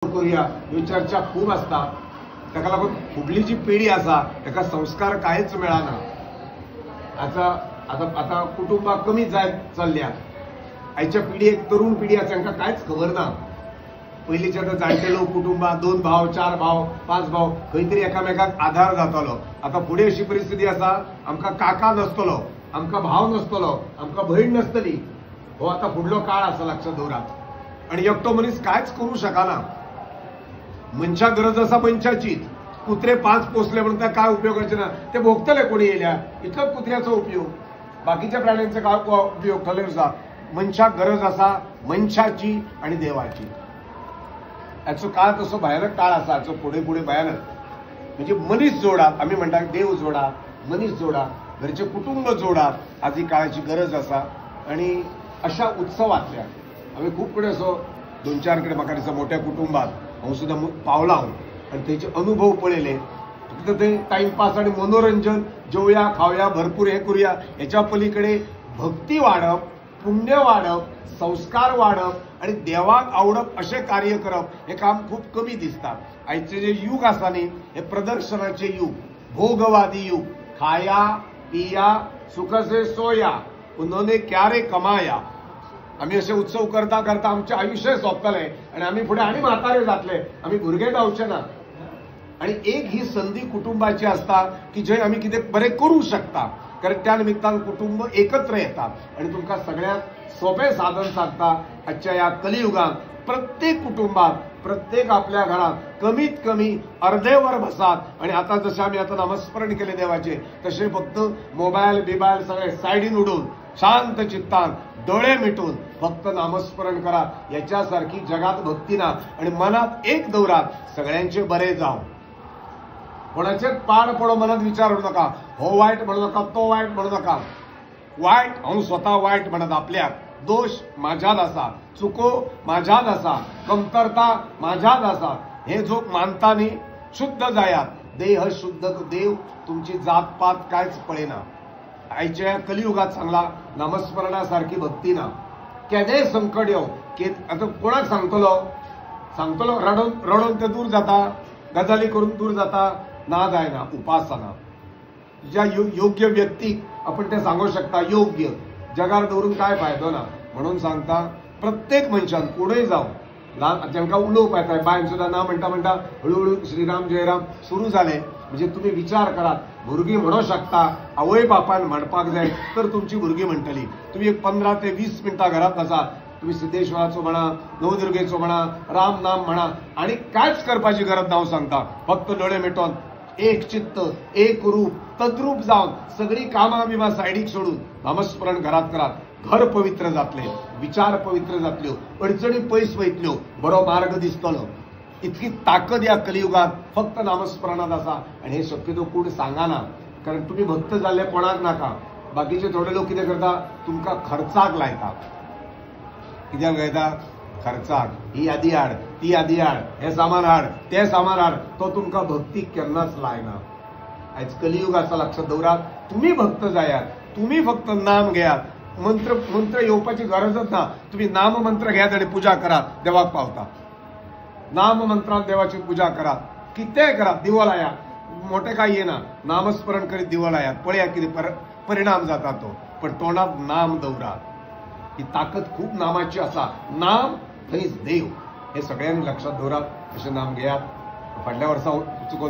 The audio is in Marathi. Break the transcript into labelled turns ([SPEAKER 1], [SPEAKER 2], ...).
[SPEAKER 1] करूया ह्यो चर्चा खूप असता। ताका लागून फुडली जी पिढी आसा ताका संस्कार कांयच मेळना। आता कुटुंबां कमी जायत चल्ल्यात। आयच्या पिढयेक तरुण पिढी आसा तांकां कांयच खबर ना। पयलींचे आतां जाणटे लोक कुटुंबां 2 भाव 4 भाव 5 भाव खंय तरी एकामेकाक आधार जातालो। आता फुडें अशी परिस्थिती आसा आमकां काका नसतलो, आमकां भाव नसतलो, आमकां भयण नसतली। हो आता फुडलो काळ आसा, लक्षात दवरात। आणि एकटो मनीस कांयच करूं शकना। मनशा गरज आसा मनशाचीच। कुत्रे 5 पोसले म्हणून काय उपयोगाचे ना, ते भोगतले कोणी येयल्या, इतलोच कुत्र्याचो उपयोग। बाकीच्या प्राण्यांचे काय उपयोग खले आसा। मनशाक गरज आसा मनशाची आणि देवाची। याचो काळ तसो भयानक काळ आसा, हाचो फुडें फुडें भयानक। म्हणजे मनीस जोडात, आमी म्हणटा देव जोडात, मनीस जोडात, घरचे कुटुंब जोडात, आज ही काळाची गरज आसा। आणि अशा उत्सवातल्या आम्ही खूप कडेन असो 2-4 कडेन म्हाका दिसता मोठ्या कुटुंबात हांव सुद्दां पावला आणि त्याचे अनुभव पळयले। फक्त ते टाइमपास आणि मनोरंजन, जेवया खावया भरपूर हे करूया, याच्या पलीकडे भक्ती वाढप, पुण्य वाढप, संस्कार वाढप आणि देवाक आवडप असे कार्य करप हे काम खूप कमी दिसता। आयचे जे युग आसा न्ही हे प्रदर्शनाचे युग, भोगवादी युग। खाया पिया सुख से सोया उन्होंने क्या रे कमाया। आम्ही असे उत्सव करता करता आमचे आयुष्य सोंपतले आणि आम्ही पुढे आणि म्हातारे जातले, आम्ही भुरगे जावचे ना। आणि एक ही संधी कुटुंबाची असता की जे आम्ही कितें बरें करू शकता, कारण त्या निमित्तान कुटुंब एकत्र येतात। आणि तुमकां सगळ्यात सोपे साधन सांगता, आजच्या या कलियुगात प्रत्येक कुटुंबात प्रत्येक आपल्या घरात कमीत कमी अर्धेवर बसात। आणि आता जसे आम्ही आता नामस्मरण केले देवाचे, तसे फक्त मोबाईल बिबाईल सगळे सायडीन उडून शांत चित्तान डोळे मिटून फक्त नामस्मरण करा। याच्यासारखी जगात भक्ती ना। आणि मनात एक दौरात सगळ्यांचे बरे जाव, कोणाचेच पाड पडो मनात विचार करू नका। हो वाईट म्हणू नका, तो वाईट म्हणू नका। वाईट हांव स्वतः वाईट म्हणत आपल्याक, दोष माझ्यात आसा, चुको माझ्यात आसा, कमतरता माझ्यात आसा, हे जो मानता न्ही शुद्ध जायात। देह शुद्ध देव तुमची जात पात कांयच पळयना। आयच्या कलियुगात सांगला नामस्मरणासारखी भक्ती ना। केदेय संकट येव आता कोणाक सांगतलो रडून रडून ते दूर जाता, गजाली करून दूर जाता, ना जायना। उपासना ज्या योग्य व्यक्तीक आपण ते सांगू शकता, योग्य जगार दवरून काय फायदो ना। म्हणून सांगता प्रत्येक मनशान पुढे जाऊन जांकां उलोवप येता, बायन सुद्दां ना म्हणटा म्हणटा हळूहळू श्रीराम जयराम सुरू झाले। म्हणजे तुम्ही विचार करात, भुरगीं म्हणू शकता आवय बापान म्हणपाक जाय तर तुमची भुरगीं म्हणटली। तुम्ही एक 15 ते 20 मिनटां घरात आसा, तुम्ही सिद्धेश्वराचो म्हणा, नवदुर्गेचो म्हणा, राम नाम म्हणा, आणि कांयच करपाची गरज ना। हांव सांगता फक्त दोळे मिटोवन एक चित्त एक रूप तद्रूप जावन सगळी कामां बिमां सायडीक सोडून नामस्मरण घरात करात। घर पवित्र जातले, विचार पवित्र जातल्यो, अडचणी पयस वयतल्यो, बरो मार्ग दिसतलो। इतकी ताकद या कलियुगात फक्त नामस्मरणात आसा। आणि हे शक्यतो कोण सांगाना, कारण तुम्ही भक्त जाल्ले कोणाक नाका। बाकीचे थोडे लोक कितें करता, तुमकां खर्चाक लायता। कित्याक लायता? खर्चाक। ही यादी हाड, ती यादी हाड, हे सामान हाड, ते सामान हाड, तो तुमकां भक्तीक केन्नाच लायना। आयज कलियुग आसा, लक्षात दवरात। तुम्ही भक्त जायात, तुम्ही फक्त नाम घेयात, मंत्र येवपाची गरजच ना। तुम्ही नाम मंत्र घेयात आणि पुजा करात, देवाक पावता। नाम मंत्रात देवाची पूजा करात, कितेंय करात, दिवो लायात, मोठे काय येना, नामस्मरण करीत दिवो लायात, पळया कितें परिणाम जाता तो। पण तोंडात नाम दवरात। ही ताकद खूप नामाची आसा। नाम थंयच देव, हे सगळ्यांनी लक्षात दवरात। अशें नाम घेयात। फाटल्या वर्सा चुकोवन